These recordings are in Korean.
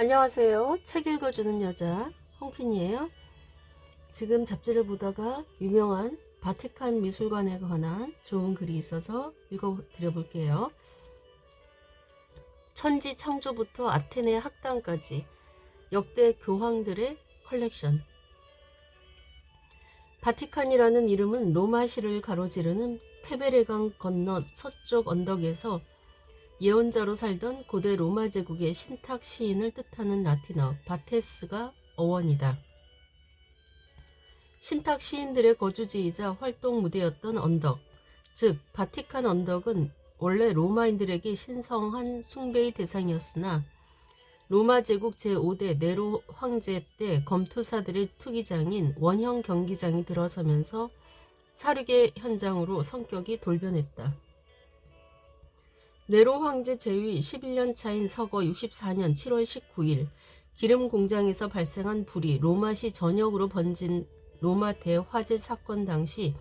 안녕하세요. 책 읽어주는 여자 홍핀이에요. 지금 잡지를 보다가 유명한 바티칸 미술관에 관한 좋은 글이 있어서 읽어드려 볼게요. 천지 창조부터 아테네 학당까지 역대 교황들의 컬렉션. 바티칸이라는 이름은 로마시를 가로지르는 테베레강 건너 서쪽 언덕에서 예언자로 살던 고대 로마 제국의 신탁 시인을 뜻하는 라틴어 바테스가 어원이다. 신탁 시인들의 거주지이자 활동 무대였던 언덕, 즉 바티칸 언덕은 원래 로마인들에게 신성한 숭배의 대상이었으나 로마 제국 제5대 네로 황제 때 검투사들의 투기장인 원형 경기장이 들어서면서 사륙의 현장으로 성격이 돌변했다. 네로 황제 재위 11년 차인 서거 64년 7월 19일 기름 공장에서 발생한 불이 로마시 전역으로 번진 로마 대화재 사건 당시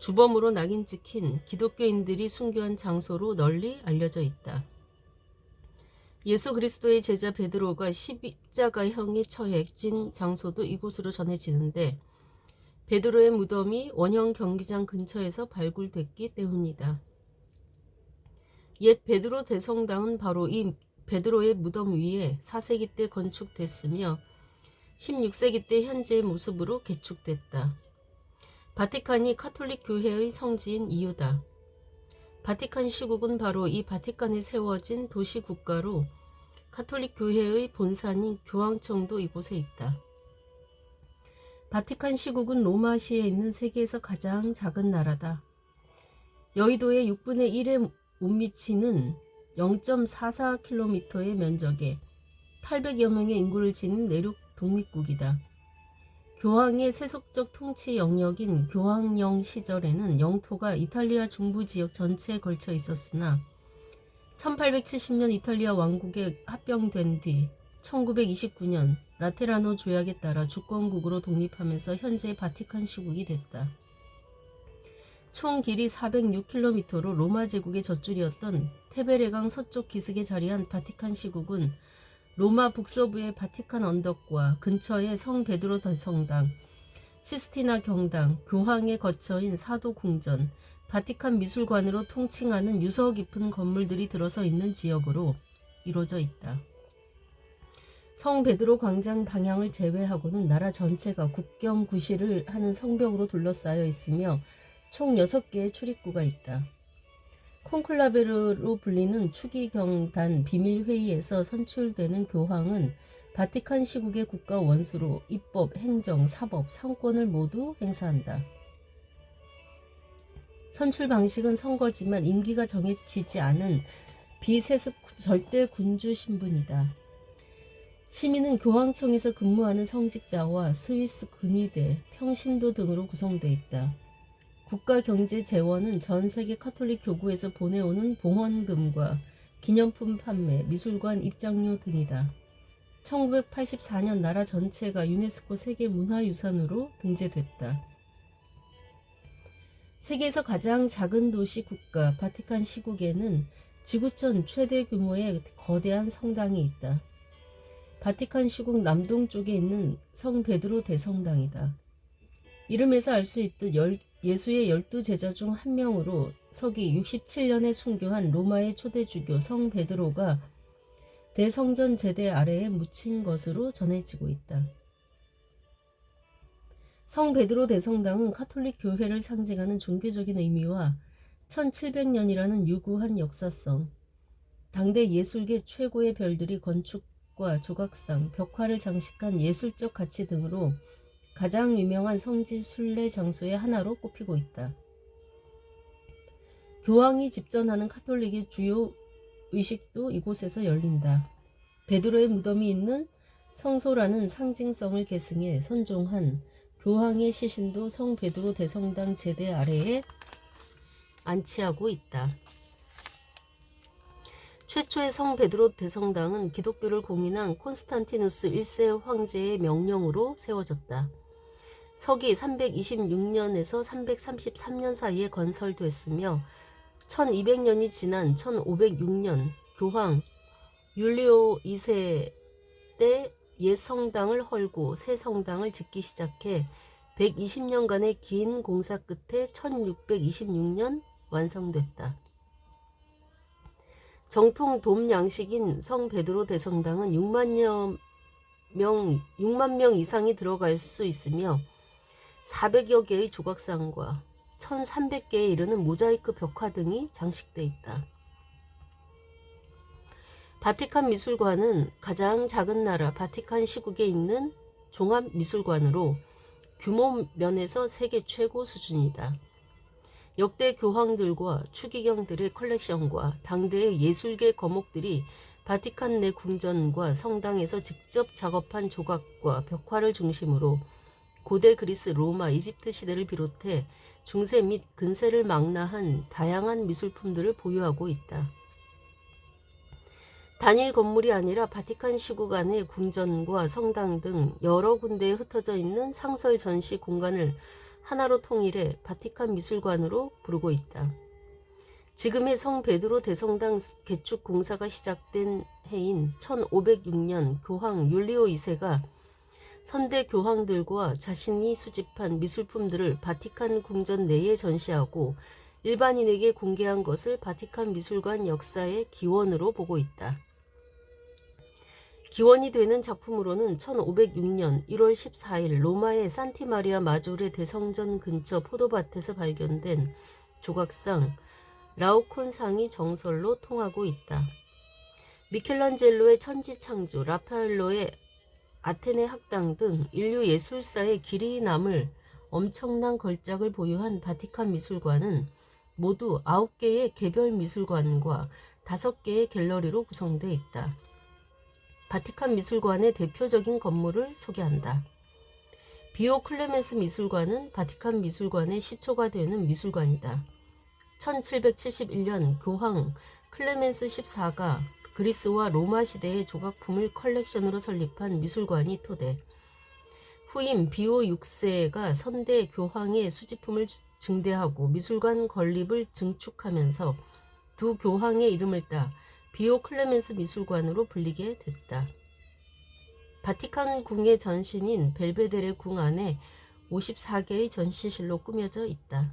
주범으로 낙인 찍힌 기독교인들이 순교한 장소로 널리 알려져 있다. 예수 그리스도의 제자 베드로가 십자가형에 처해진 장소도 이곳으로 전해지는데 베드로의 무덤이 원형 경기장 근처에서 발굴됐기 때문이다. 옛 베드로 대성당은 바로 이 베드로의 무덤 위에 4세기 때 건축됐으며 16세기 때 현재의 모습으로 개축됐다. 바티칸이 카톨릭 교회의 성지인 이유다. 바티칸 시국은 바로 이 바티칸에 세워진 도시 국가로 카톨릭 교회의 본산인 교황청도 이곳에 있다. 바티칸 시국은 로마시에 있는 세계에서 가장 작은 나라다. 여의도의 6분의 1에 못 미치는 0.44km의 면적에 800여 명의 인구를 지닌 내륙 독립국이다. 교황의 세속적 통치 영역인 교황령 시절에는 영토가 이탈리아 중부 지역 전체에 걸쳐 있었으나 1870년 이탈리아 왕국에 합병된 뒤 1929년 라테라노 조약에 따라 주권국으로 독립하면서 현재의 바티칸 시국이 됐다. 총 길이 406km로 로마 제국의 젖줄이었던 테베레강 서쪽 기슭에 자리한 바티칸 시국은 로마 북서부의 바티칸 언덕과 근처의 성 베드로 대성당, 시스티나 경당, 교황의 거처인 사도 궁전, 바티칸 미술관으로 통칭하는 유서 깊은 건물들이 들어서 있는 지역으로 이루어져 있다. 성 베드로 광장 방향을 제외하고는 나라 전체가 국경 구실을 하는 성벽으로 둘러싸여 있으며 총 6개의 출입구가 있다. 콘클라베르로 불리는 추기경단 비밀회의에서 선출되는 교황은 바티칸 시국의 국가 원수로 입법, 행정, 사법, 상권을 모두 행사한다. 선출 방식은 선거지만 임기가 정해지지 않은 비세습 절대 군주 신분이다. 시민은 교황청에서 근무하는 성직자와 스위스 근위대, 평신도 등으로 구성되어 있다. 국가경제재원은 전세계 카톨릭 교구에서 보내오는 봉헌금과 기념품 판매, 미술관 입장료 등이다. 1984년 나라 전체가 유네스코 세계문화유산으로 등재됐다. 세계에서 가장 작은 도시 국가 바티칸 시국에는 지구촌 최대 규모의 거대한 성당이 있다. 바티칸 시국 남동쪽에 있는 성 베드로 대성당이다. 이름에서 알 수 있듯 예수의 12제자 중 한 명으로 서기 67년에 순교한 로마의 초대주교 성 베드로가 대성전 제대 아래에 묻힌 것으로 전해지고 있다. 성 베드로 대성당은 카톨릭 교회를 상징하는 종교적인 의미와 1700년이라는 유구한 역사성, 당대 예술계 최고의 별들이 건축과 조각상, 벽화를 장식한 예술적 가치 등으로 가장 유명한 성지 순례 장소의 하나로 꼽히고 있다. 교황이 집전하는 카톨릭의 주요 의식도 이곳에서 열린다. 베드로의 무덤이 있는 성소라는 상징성을 계승해 선종한 교황의 시신도 성 베드로 대성당 제대 아래에 안치하고 있다. 최초의 성 베드로 대성당은 기독교를 공인한 콘스탄티누스 1세 황제의 명령으로 세워졌다. 서기 326년에서 333년 사이에 건설됐으며 1200년이 지난 1506년 교황 율리오 2세 이때 옛 성당을 헐고 새 성당을 짓기 시작해 120년간의 긴 공사 끝에 1626년 완성됐다. 정통 돔 양식인 성 베드로 대성당은 6만 명 이상이 들어갈 수 있으며 400여 개의 조각상과 1300개에 이르는 모자이크 벽화 등이 장식돼 있다. 바티칸 미술관은 가장 작은 나라 바티칸 시국에 있는 종합미술관으로 규모 면에서 세계 최고 수준이다. 역대 교황들과 추기경들의 컬렉션과 당대의 예술계 거목들이 바티칸 내 궁전과 성당에서 직접 작업한 조각과 벽화를 중심으로 고대 그리스, 로마, 이집트 시대를 비롯해 중세 및 근세를 망라한 다양한 미술품들을 보유하고 있다. 단일 건물이 아니라 바티칸 시국 안의 궁전과 성당 등 여러 군데에 흩어져 있는 상설 전시 공간을 하나로 통일해 바티칸 미술관으로 부르고 있다. 지금의 성 베드로 대성당 개축 공사가 시작된 해인 1506년 교황 율리오 2세가 선대 교황들과 자신이 수집한 미술품들을 바티칸 궁전 내에 전시하고 일반인에게 공개한 것을 바티칸 미술관 역사의 기원으로 보고 있다. 기원이 되는 작품으로는 1506년 1월 14일 로마의 산티마리아 마조레 대성전 근처 포도밭에서 발견된 조각상 라오콘상이 정설로 통하고 있다. 미켈란젤로의 천지창조, 라파엘로의 아테네 학당 등 인류 예술사의 길이 남을 엄청난 걸작을 보유한 바티칸 미술관은 모두 9개의 개별 미술관과 5개의 갤러리로 구성되어 있다. 바티칸 미술관의 대표적인 건물을 소개한다. 비오 클레멘스 미술관은 바티칸 미술관의 시초가 되는 미술관이다. 1771년 교황 클레멘스 14가 그리스와 로마 시대의 조각품을 컬렉션으로 설립한 미술관이 토대. 후임 비오 6세가 선대 교황의 수집품을 증대하고 미술관 건립을 증축하면서 두 교황의 이름을 따 비오 클레멘스 미술관으로 불리게 됐다. 바티칸 궁의 전신인 벨베데레 궁 안에 54개의 전시실로 꾸며져 있다.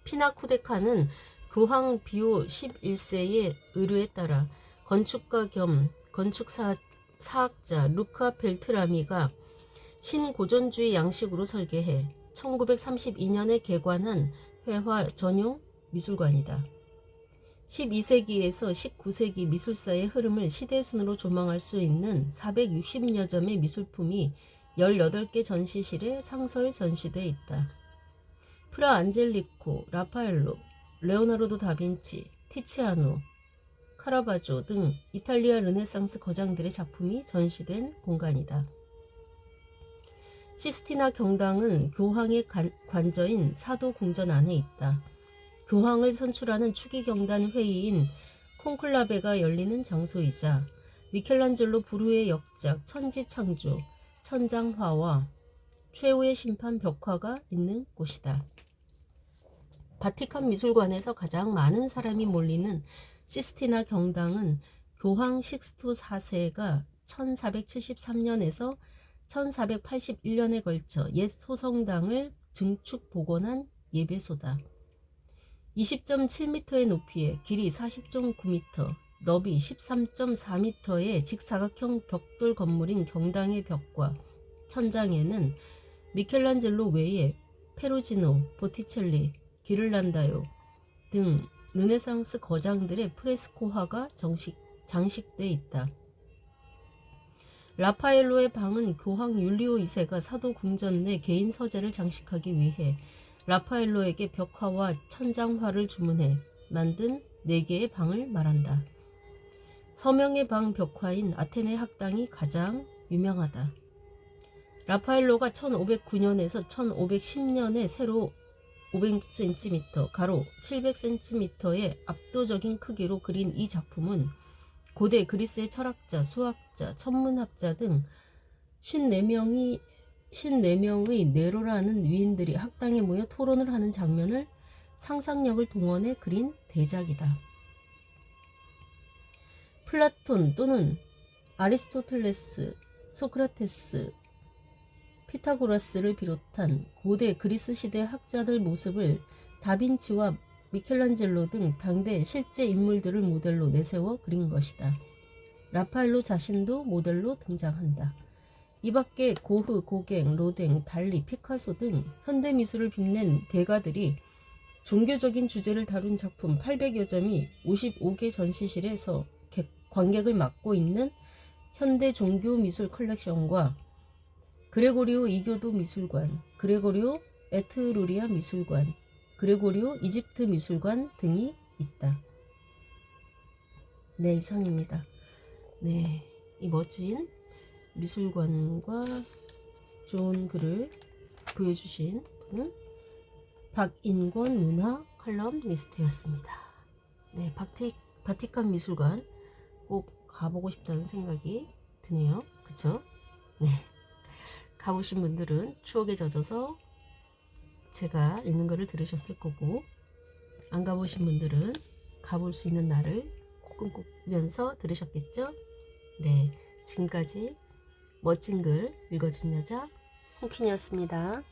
피나코데카는 교황 비오 11세의 의뢰에 따라 건축가 겸 건축사학자 루카 벨트라미가 신고전주의 양식으로 설계해 1932년에 개관한 회화 전용 미술관이다. 12세기에서 19세기 미술사의 흐름을 시대순으로 조망할 수 있는 460여 점의 미술품이 18개 전시실에 상설 전시되어 있다. 프라 안젤리코, 라파엘로, 레오나르도 다빈치, 티치아노, 카라바조 등 이탈리아 르네상스 거장들의 작품이 전시된 공간이다. 시스티나 경당은 교황의 관저인 사도 궁전 안에 있다. 교황을 선출하는 추기경단 회의인 콘클라베가 열리는 장소이자 미켈란젤로 불후의 역작 천지창조, 천장화와 최후의 심판 벽화가 있는 곳이다. 바티칸 미술관에서 가장 많은 사람이 몰리는 시스티나 경당은 교황 식스토 4세가 1473년에서 1481년에 걸쳐 옛 소성당을 증축 복원한 예배소다. 20.7m의 높이에 길이 40.9m, 너비 13.4m의 직사각형 벽돌 건물인 경당의 벽과 천장에는 미켈란젤로 외에 페루지노, 보티첼리, 기를란다요 등 르네상스 거장들의 프레스코화가 장식돼 있다. 라파엘로의 방은 교황 율리오 2세가 사도 궁전 내 개인 서재를 장식하기 위해 라파엘로에게 벽화와 천장화를 주문해 만든 4개의 방을 말한다. 서명의 방 벽화인 아테네 학당이 가장 유명하다. 라파엘로가 1509년에서 1510년에 세로 500cm, 가로 700cm의 압도적인 크기로 그린 이 작품은 고대 그리스의 철학자, 수학자, 천문학자 등 54명의 네로라는 위인들이 학당에 모여 토론을 하는 장면을 상상력을 동원해 그린 대작이다. 플라톤 또는 아리스토텔레스, 소크라테스, 피타고라스를 비롯한 고대 그리스 시대 학자들 모습을 다빈치와 미켈란젤로 등 당대 실제 인물들을 모델로 내세워 그린 것이다. 라파엘로 자신도 모델로 등장한다. 이 밖에 고흐, 고갱, 로댕, 달리, 피카소 등 현대미술을 빛낸 대가들이 종교적인 주제를 다룬 작품 800여 점이 55개 전시실에서 관객을 맡고 있는 현대 종교미술 컬렉션과 그레고리오 이교도 미술관, 그레고리오 에트루리아 미술관, 그레고리오 이집트 미술관 등이 있다. 네, 이상입니다. 네, 이 멋진 미술관과 좋은 글을 보여주신 분은 박인권 문화 칼럼니스트였습니다. 네, 바티칸 미술관 꼭 가보고 싶다는 생각이 드네요. 그쵸? 네. 가보신 분들은 추억에 젖어서 제가 읽는 거를 들으셨을 거고, 안 가보신 분들은 가볼 수 있는 날을 꿈꾸면서 들으셨겠죠? 네. 지금까지 멋진 글 읽어준 여자 홍킨이었습니다.